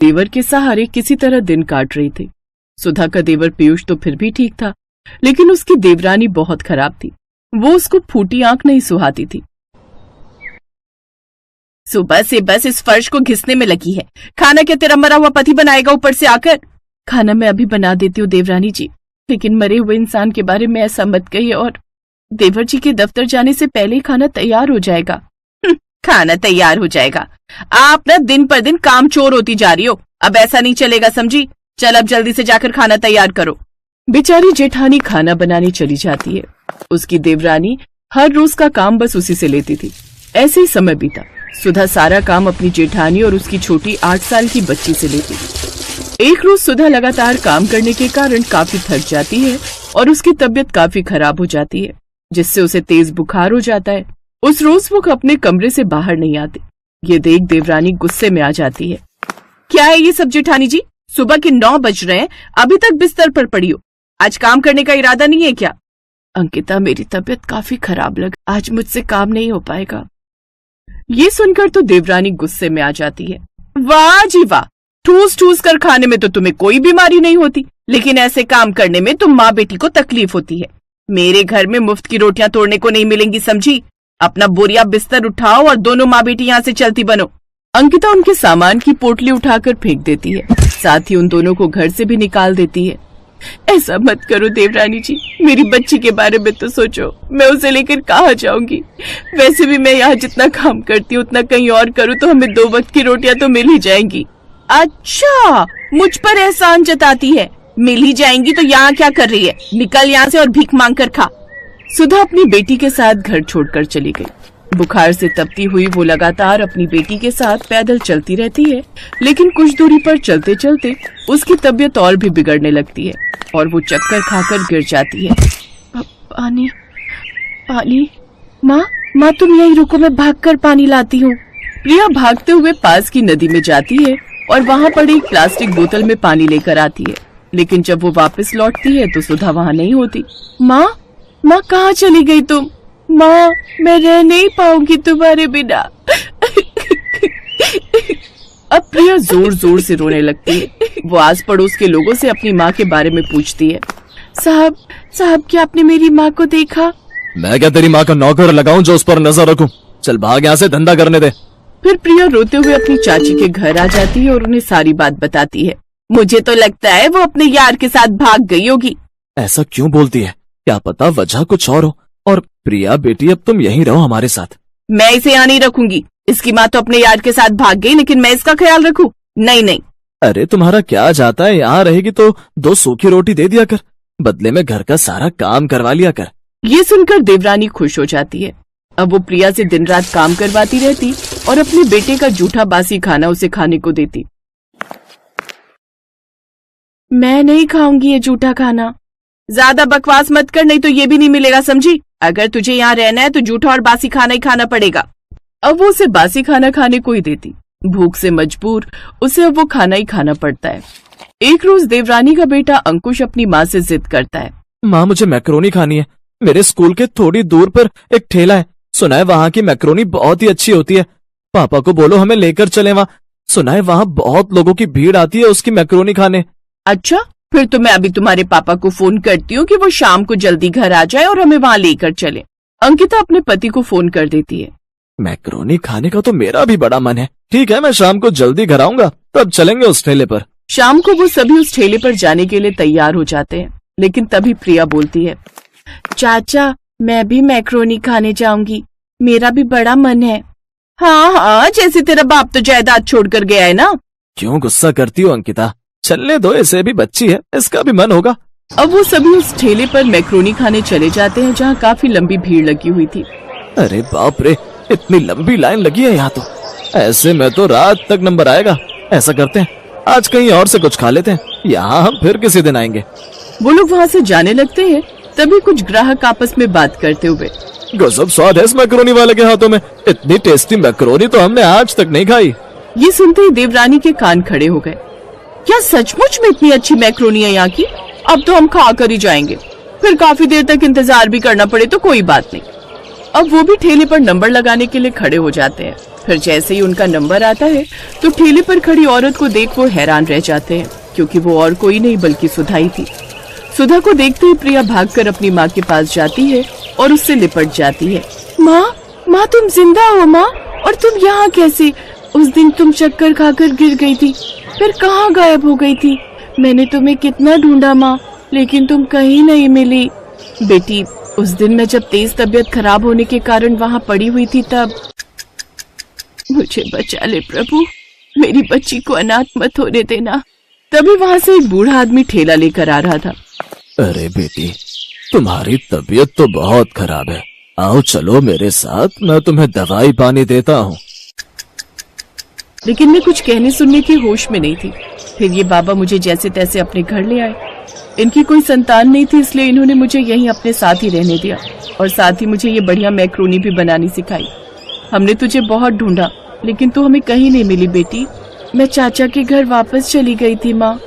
देवर के सहारे किसी तरह दिन काट रही थी। सुधा का देवर पीयूष तो फिर भी ठीक था, लेकिन उसकी देवरानी बहुत खराब थी। वो उसको फूटी आंख नहीं सुहाती थी। सुबह से बस इस फर्श को घिसने में लगी है। खाना क्या तेरा मरा हुआ पति बनाएगा ऊपर से आकर? खाना मैं अभी बना देती हूँ देवरानी जी, लेकिन मरे हुए इंसान के बारे में ऐसा मत कहिए, और देवर जी के दफ्तर जाने से पहले ही खाना तैयार हो जाएगा। खाना तैयार हो जाएगा? आप ना दिन पर दिन काम चोर होती जा रही हो। अब ऐसा नहीं चलेगा, समझी? चल अब जल्दी से जाकर खाना तैयार करो। बेचारी जेठानी खाना बनाने चली जाती है। उसकी देवरानी हर रोज का काम बस उसी से लेती थी। ऐसे ही समय बीता। सुधा सारा काम अपनी जेठानी और उसकी छोटी 8 साल की बच्ची से लेती थी। एक रोज सुधा लगातार काम करने के कारण काफी थक जाती है और उसकी तबीयत काफी खराब हो जाती है, जिससे उसे तेज बुखार हो जाता है। उस रोज वो अपने कमरे से बाहर नहीं आती। ये देख देवरानी गुस्से में आ जाती है। क्या है ये सब जेठानी जी? सुबह के 9 बज रहे हैं, अभी तक बिस्तर पर पड़ी हो। आज काम करने का इरादा नहीं है क्या? अंकिता, मेरी तबीयत काफी खराब लग, आज मुझसे काम नहीं हो पाएगा। ये सुनकर तो देवरानी गुस्से में आ जाती है। वाह जी वाह, ठूस ठूस कर खाने में तो तुम्हें कोई बीमारी नहीं होती, लेकिन ऐसे काम करने में तुम माँ बेटी को तकलीफ होती है। मेरे घर में मुफ्त की रोटियां तोड़ने को नहीं मिलेंगी, समझी? अपना बोरिया बिस्तर उठाओ और दोनों माँ बेटी यहाँ से चलती बनो। अंकिता उनके सामान की पोटली उठाकर फेंक देती है, साथ ही उन दोनों को घर से भी निकाल देती है। ऐसा मत करो देवरानी जी, मेरी बच्ची के बारे में तो सोचो। मैं उसे लेकर कहाँ जाऊंगी? वैसे भी मैं यहाँ जितना काम करती हूँ उतना कहीं और करूँ तो हमें 2 वक्त की रोटियां तो मिल ही जाएंगी। अच्छा, मुझ पर एहसान जताती है। मिल ही जाएंगी तो यहाँ क्या कर रही है? निकल यहाँ से और भीख मांग कर खा। सुधा अपनी बेटी के साथ घर छोड़कर चली गई। बुखार से तपती हुई वो लगातार अपनी बेटी के साथ पैदल चलती रहती है, लेकिन कुछ दूरी पर चलते चलते उसकी तबीयत और भी बिगड़ने लगती है और वो चक्कर खाकर गिर जाती है। पानी, पानी, माँ तुम यहीं रुको, मैं भागकर पानी लाती हूँ। प्रिया भागते हुए पास की नदी में जाती है और वहाँ पड़ी एक प्लास्टिक बोतल में पानी लेकर आती है, लेकिन जब वो वापस लौटती है तो सुधा वहाँ नहीं होती। माँ कहाँ चली गई तुम? माँ, मैं रह नहीं पाऊंगी तुम्हारे बिना। अब प्रिया जोर जोर से रोने लगती है। वो आस पड़ोस के लोगों से अपनी माँ के बारे में पूछती है। साहब क्या आपने मेरी माँ को देखा? मैं क्या तेरी माँ का नौकर लगाऊं जो उस पर नजर रखूं? चल भाग यहाँ से, धंधा करने दे। फिर प्रिया रोते हुए अपनी चाची के घर आ जाती है और उन्हें सारी बात बताती है। मुझे तो लगता है वो अपने यार के साथ भाग गई होगी। ऐसा क्यों बोलती है? क्या पता वजह कुछ और हो। और प्रिया बेटी, अब तुम यहीं रहो हमारे साथ। मैं इसे यहाँ नहीं रखूंगी। इसकी माँ तो अपने यार के साथ भाग गई, लेकिन मैं इसका ख्याल रखूं? नहीं। अरे तुम्हारा क्या जाता है, यहाँ रहेगी तो 2 सूखी रोटी दे दिया कर, बदले में घर का सारा काम करवा लिया कर। ये सुनकर देवरानी खुश हो जाती है। अब वो प्रिया से दिन रात काम करवाती रहती और अपने बेटे का जूठा बासी खाना उसे खाने को देती। मैं नहीं खाऊंगी ये जूठा खाना। ज्यादा बकवास मत कर, नहीं तो ये भी नहीं मिलेगा, समझी? अगर तुझे यहाँ रहना है तो जूठा और बासी खाना ही खाना पड़ेगा। अब वो उसे बासी खाना खाने को ही देती। भूख से मजबूर उसे अब वो खाना ही खाना पड़ता है। एक रोज देवरानी का बेटा अंकुश अपनी माँ से जिद करता है। माँ, मुझे मैक्रोनी खानी है। मेरे स्कूल के थोड़ी दूर पर एक ठेला है, सुना है वहाँ की मैक्रोनी बहुत ही अच्छी होती है। पापा को बोलो हमें लेकर चले वहाँ। सुना है वहाँ बहुत लोगों की भीड़ आती है उसकी मैक्रोनी खाने। अच्छा, फिर तो मैं अभी तुम्हारे पापा को फोन करती हूँ कि वो शाम को जल्दी घर आ जाए और हमें वहाँ लेकर चले। अंकिता अपने पति को फोन कर देती है। मैक्रोनी खाने का तो मेरा भी बड़ा मन है। ठीक है, मैं शाम को जल्दी घर आऊंगा, तब चलेंगे उस ठेले पर। शाम को वो सभी उस ठेले पर जाने के लिए तैयार हो जाते हैं, लेकिन तभी प्रिया बोलती है। चाचा, मैं भी मैक्रोनी खाने जाऊंगी, मेरा भी बड़ा मन है। हाँ, जैसे तेरा बाप तो जायदाद छोड़कर गया है ना। क्यों गुस्सा करती हो अंकिता? चलने दो, इसे भी बच्ची है, इसका भी मन होगा। अब वो सभी उस ठेले पर मैक्रोनी खाने चले जाते हैं जहाँ काफी लंबी भीड़ लगी हुई थी। अरे बाप रे, इतनी लंबी लाइन लगी है यहाँ तो। ऐसे में तो रात तक नंबर आएगा। ऐसा करते हैं, आज कहीं और से कुछ खा लेते हैं, यहाँ हम फिर किसी दिन आएंगे। वो लोग वहाँ से जाने लगते हैं, तभी कुछ ग्राहक आपस में बात करते हुए। गजब स्वाद है इस मैक्रोनी वाले के हाथों में। इतनी टेस्टी मैक्रोनी तो हमने आज तक नहीं खाई। ये सुनते ही देवरानी के कान खड़े हो गए। क्या सचमुच में इतनी अच्छी मैक्रोनी है यहाँ की? अब तो हम खा कर ही जाएंगे, फिर काफी देर तक इंतजार भी करना पड़े तो कोई बात नहीं। अब वो भी ठेले पर नंबर लगाने के लिए खड़े हो जाते हैं। फिर जैसे ही उनका नंबर आता है तो ठेले पर खड़ी औरत को देख वो हैरान रह जाते हैं, क्योंकि वो और कोई नहीं बल्कि सुधा ही थी। सुधा को देखते ही प्रिया भागकर अपनी माँ के पास जाती है और उससे लिपट जाती है। माँ तुम जिंदा हो माँ? और तुम यहाँ कैसे? उस दिन तुम चक्कर खाकर गिर गई थी, फिर कहाँ गायब हो गई थी? मैंने तुम्हें कितना ढूंढा माँ, लेकिन तुम कहीं नहीं मिली। बेटी, उस दिन मैं जब तेज तबीयत खराब होने के कारण वहाँ पड़ी हुई थी तब। मुझे बचा ले प्रभु, मेरी बच्ची को अनाथ मत होने देना। तभी वहाँ से एक बूढ़ा आदमी ठेला लेकर आ रहा था। अरे बेटी, तुम्हारी तबीयत तो बहुत खराब है, आओ चलो मेरे साथ, मैं तुम्हें दवाई पानी देता हूँ। लेकिन मैं कुछ कहने सुनने के होश में नहीं थी। फिर ये बाबा मुझे जैसे तैसे अपने घर ले आए। इनकी कोई संतान नहीं थी, इसलिए इन्होंने मुझे यहीं अपने साथ ही रहने दिया और साथ ही मुझे ये बढ़िया मैक्रोनी भी बनानी सिखाई। हमने तुझे बहुत ढूंढा, लेकिन तू हमें कहीं नहीं मिली बेटी। मैं चाचा के घर वापस चली गई थी माँ।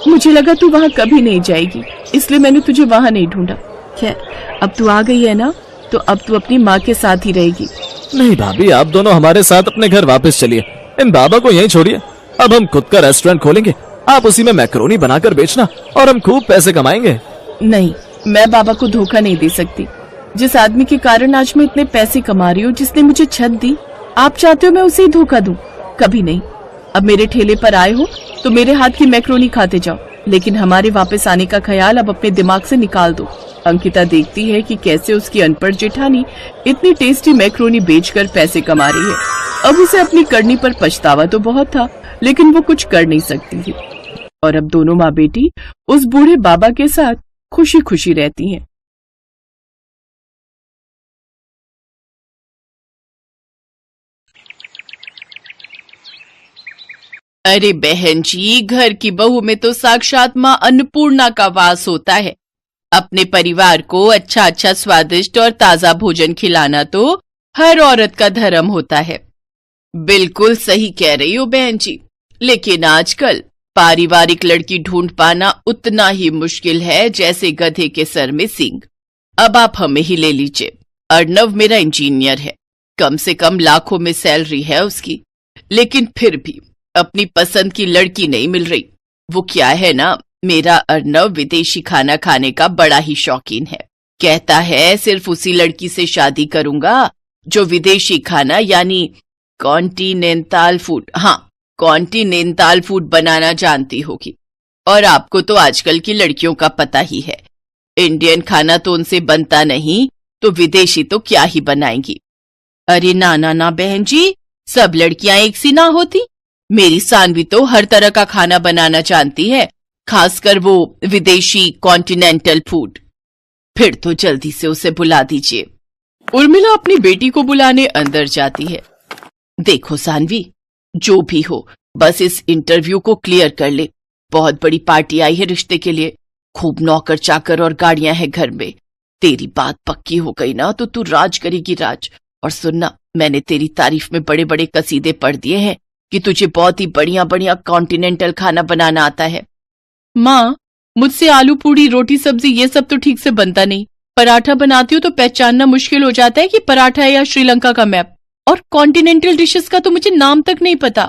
मुझे लगा तू वहाँ कभी नहीं जाएगी, इसलिए मैंने तुझे वहाँ नहीं ढूंढा। खैर, अब तू आ गई है ना, तो अब तू अपनी माँ के साथ ही रहेगी। नहीं भाभी, आप दोनों हमारे साथ अपने घर वापस चलिए, इन बाबा को यहीं छोड़िए। अब हम खुद का रेस्टोरेंट खोलेंगे, आप उसी में मैक्रोनी बनाकर बेचना और हम खूब पैसे कमाएंगे। नहीं, मैं बाबा को धोखा नहीं दे सकती। जिस आदमी के कारण आज मैं इतने पैसे कमा रही हूँ, जिसने मुझे छत दी, आप चाहते हो मैं उसे ही धोखा दूं? कभी नहीं। अब मेरे ठेले पर आए हो तो मेरे हाथ की मैक्रोनी खाते जाओ, लेकिन हमारे वापस आने का ख्याल अब अपने दिमाग से निकाल दो। अंकिता देखती है कि कैसे उसकी अनपढ़ जेठानी इतनी टेस्टी मैक्रोनी बेचकर पैसे कमा रही है। अब उसे अपनी करनी पर पछतावा तो बहुत था, लेकिन वो कुछ कर नहीं सकती थी। और अब दोनों माँ बेटी उस बूढ़े बाबा के साथ खुशी खुशी रहती हैं। अरे बहन जी, घर की बहू में तो साक्षात माँ अन्नपूर्णा का वास होता है। अपने परिवार को अच्छा अच्छा स्वादिष्ट और ताजा भोजन खिलाना तो हर औरत का धर्म होता है। बिल्कुल सही कह रही हो बहन जी, लेकिन आजकल पारिवारिक लड़की ढूंढ पाना उतना ही मुश्किल है जैसे गधे के सर में सींग। अब आप हमें ही ले लीजिए। अर्णव मेरा इंजीनियर है, कम से कम लाखों में सैलरी है उसकी, लेकिन फिर भी अपनी पसंद की लड़की नहीं मिल रही। वो क्या है ना, मेरा अर्णव विदेशी खाना खाने का बड़ा ही शौकीन है। कहता है सिर्फ उसी लड़की से शादी करूंगा जो विदेशी खाना यानी कॉन्टिनेंटल फूड, हाँ कॉन्टिनेंटल फूड बनाना जानती होगी। और आपको तो आजकल की लड़कियों का पता ही है, इंडियन खाना तो उनसे बनता नहीं, तो विदेशी तो क्या ही बनाएंगी। अरे ना ना ना बहन जी, सब लड़कियां एक सी ना होती। मेरी सानवी तो हर तरह का खाना बनाना जानती है, खासकर वो विदेशी कॉन्टिनेंटल फूड। फिर तो जल्दी से उसे बुला दीजिए। उर्मिला अपनी बेटी को बुलाने अंदर जाती है। देखो सानवी, जो भी हो बस इस इंटरव्यू को क्लियर कर ले। बहुत बड़ी पार्टी आई है रिश्ते के लिए, खूब नौकर चाकर और गाड़ियां हैं घर में। तेरी बात पक्की हो गई ना तो तू राज करेगी राज। और सुनना, मैंने तेरी तारीफ में बड़े बड़े कसीदे पढ़ दिए हैं कि तुझे बहुत ही बढ़िया बढ़िया कॉन्टिनेंटल खाना बनाना आता है। माँ, मुझसे आलू पूड़ी रोटी सब्जी ये सब तो ठीक से बनता नहीं। पराठा बनाती हूँ तो पहचानना मुश्किल हो जाता है कि पराठा है या श्रीलंका का मैप। और कॉन्टिनेंटल डिशेस का तो मुझे नाम तक नहीं पता।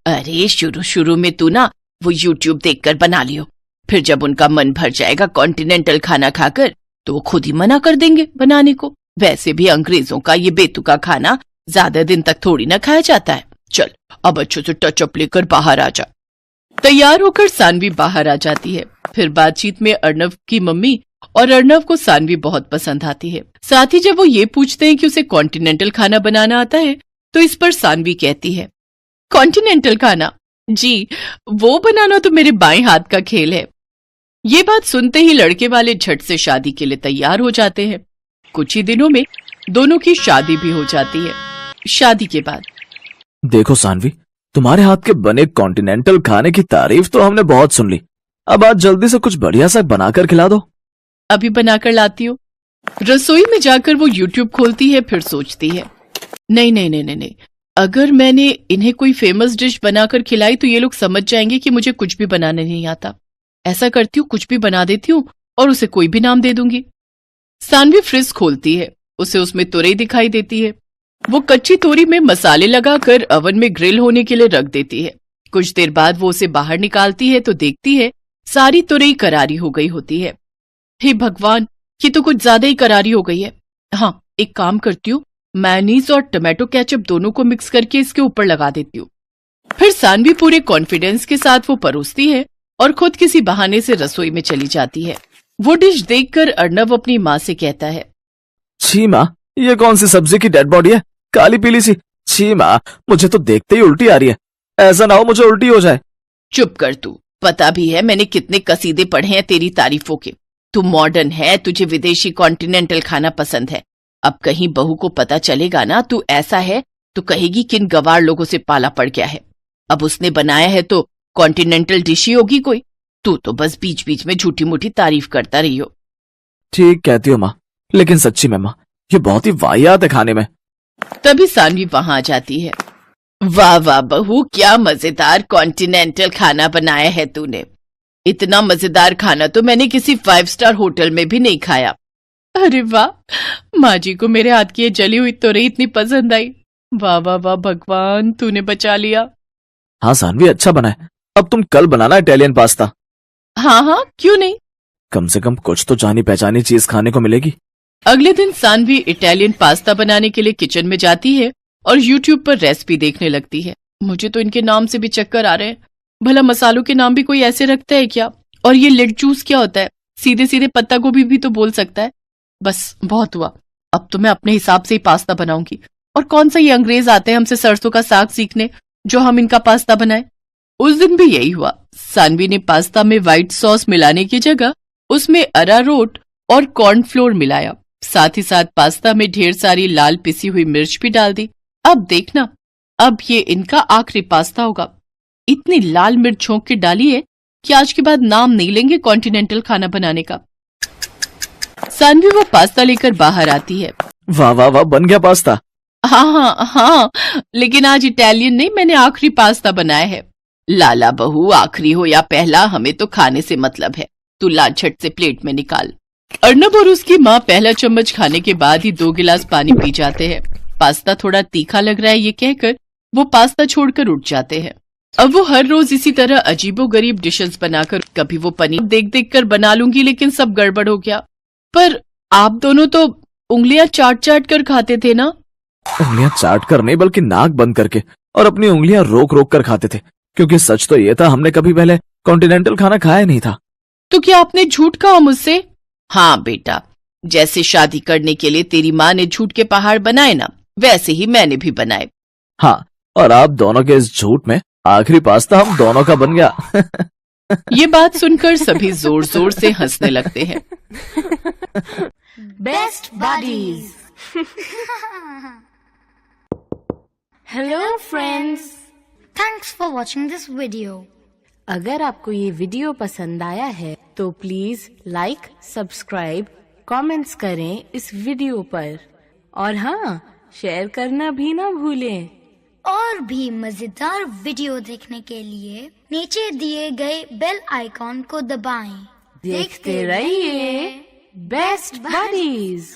अरे शुरू शुरू में तू ना वो यूट्यूब देखकर बना लियो, फिर जब उनका मन भर जाएगा कॉन्टिनेंटल खाना खाकर तो वो खुद ही मना कर देंगे बनाने को। वैसे भी अंग्रेजों का ये बेतुका खाना ज्यादा दिन तक थोड़ी ना खाया जाता है। चल अब अच्छे से टचअप लेकर बाहर आ जा। तैयार होकर सानवी बाहर आ जाती है। फिर बातचीत में अर्णव की मम्मी और अर्णव को सानवी बहुत पसंद आती है। साथ ही जब वो ये पूछते हैं कि उसे कॉन्टिनेंटल खाना बनाना आता है तो इस पर सानवी कहती है, कॉन्टिनेंटल खाना जी, वो बनाना तो मेरे बाएं हाथ का खेल है। ये बात सुनते ही लड़के वाले झट से शादी के लिए तैयार हो जाते हैं। कुछ ही दिनों में दोनों की शादी भी हो जाती है। शादी के बाद देखो सानवी, तुम्हारे हाथ के बने कॉन्टिनेंटल खाने की तारीफ तो हमने बहुत सुन ली, अब आज जल्दी से कुछ बढ़िया सा बनाकर खिला दो। अभी बनाकर लाती हो। रसोई में जाकर वो यूट्यूब खोलती है, फिर सोचती है, नहीं नहीं नहीं नहीं नहीं, अगर मैंने इन्हें कोई फेमस डिश बनाकर खिलाई तो ये लोग समझ जाएंगे कि मुझे कुछ भी बनाने नहीं आता। ऐसा करती हूँ, कुछ भी बना देती हूँ और उसे कोई भी नाम दे दूंगी। सानवी फ्रिज खोलती है, उसे उसमें तुरई दिखाई देती है। वो कच्ची तोरी में मसाले लगाकर ओवन में ग्रिल होने के लिए रख देती है। कुछ देर बाद वो उसे बाहर निकालती है तो देखती है सारी तोरई करारी हो गई होती है। हे भगवान, ये तो कुछ ज्यादा ही करारी हो गई है। हाँ, एक काम करती हूँ, मेयोनीज और टमाटो केचप दोनों को मिक्स करके इसके ऊपर लगा देती हूँ। फिर सानवी पूरे कॉन्फिडेंस के साथ वो परोसती है और खुद किसी बहाने से रसोई में चली जाती है। वो डिश देखकर अर्णव अपनी माँ से कहता है, छी माँ, ये कौन सी सब्जी की डेड बॉडी है, काली पीली सी। छी माँ, मुझे तो देखते ही उल्टी आ रही है। ऐसा ना हो मुझे उल्टी हो जाए। चुप कर तू, पता भी है मैंने कितने कसीदे पढ़े हैं तेरी तारीफों के। तू मॉडर्न है, तुझे विदेशी कॉन्टिनेंटल खाना पसंद है। अब कहीं बहू को पता चलेगा ना तू ऐसा है तो कहेगी किन गवार लोगों से पाला पड़ गया है। अब उसने बनाया है तो कॉन्टिनेंटल डिश ही होगी कोई। तू तो बस बीच बीच में झूठी मूठी तारीफ करता रही हो। ठीक कहती हो माँ, लेकिन सच्ची में माँ, ये बहुत ही वाहियात है खाने में। तभी सानवी वहां आ जाती है। वाह वाह बहू, क्या मजेदार कॉन्टिनेंटल खाना बनाया है तूने। इतना मजेदार खाना तो मैंने किसी 5 स्टार होटल में भी नहीं खाया। अरे वाह, माँ जी को मेरे हाथ की ये जली हुई तोरई इतनी पसंद आई। वाह वाह वाह भगवान, तूने बचा लिया। हाँ सानवी, अच्छा बना है। अब तुम कल बनाना इटालियन पास्ता। हाँ हाँ, क्यों नहीं। कम से कम कुछ तो जानी पहचानी चीज खाने को मिलेगी। अगले दिन सानवी इटालियन पास्ता बनाने के लिए किचन में जाती है और यूट्यूब पर रेसिपी देखने लगती है। मुझे तो इनके नाम से भी चक्कर आ रहे हैं। भला मसालों के नाम भी कोई ऐसे रखता है क्या? और ये लेट जूस क्या होता है? सीधे सीधे पत्ता गोभी भी तो बोल सकता है। बस बहुत हुआ, अब तो मैं अपने हिसाब से ही पास्ता बनाऊंगी। और कौन सा ये अंग्रेज आते हैं हमसे सरसों का साग सीखने जो हम इनका पास्ता बनाए। उस दिन भी यही हुआ। सानवी ने पास्ता में व्हाइट सॉस मिलाने की जगह उसमें अरारोट और कॉर्नफ्लोर मिलाया। साथ ही साथ पास्ता में ढेर सारी लाल पिसी हुई मिर्च भी डाल दी। अब देखना, अब ये इनका आखिरी पास्ता होगा। इतनी लाल मिर्च झोंक के डाली है कि आज के बाद नाम नहीं लेंगे कॉन्टिनेंटल खाना बनाने का। सानवी वो पास्ता लेकर बाहर आती है। वाह वाह वाह, बन गया पास्ता। हाँ हाँ हाँ, लेकिन आज इटालियन नहीं, मैंने आखिरी पास्ता बनाया है। लाला बहू, आखिरी हो या पहला, हमें तो खाने से मतलब है। तू ला झट से प्लेट में निकाल। अर्णब और उसकी माँ पहला चम्मच खाने के बाद ही 2 गिलास पानी पी जाते हैं। पास्ता थोड़ा तीखा लग रहा है ये कहकर वो पास्ता छोड़कर उठ जाते हैं। अब वो हर रोज इसी तरह अजीबोगरीब डिशेस बनाकर, कभी वो पनीर देख देख कर बना लूंगी लेकिन सब गड़बड़ हो गया। पर आप दोनों तो उंगलियां चाट चाट कर खाते थे ना? उंगलियां चाट कर नहीं, बल्कि नाक बंद करके और अपनी उंगलियां रोक रोक कर खाते थे, क्योंकि सच तो ये था हमने कभी पहले कॉन्टिनेंटल खाना खाया नहीं था। तो क्या आपने झूठ कहा मुझसे? हाँ बेटा, जैसे शादी करने के लिए तेरी माँ ने झूठ के पहाड़ बनाए ना, वैसे ही मैंने भी बनाए। हाँ, और आप दोनों के इस झूठ में आखिरी पास्ता हम दोनों का बन गया। ये बात सुनकर सभी जोर जोर से हंसने लगते हैं। Best buddies. Hello friends, Thanks for watching this video. अगर आपको ये वीडियो पसंद आया है तो प्लीज लाइक, सब्सक्राइब, कमेंट्स करें इस वीडियो पर। और हाँ, शेयर करना भी ना भूलें। और भी मजेदार वीडियो देखने के लिए नीचे दिए गए बेल आइकॉन को दबाएं। देखते रहिए बेस्ट बडीज।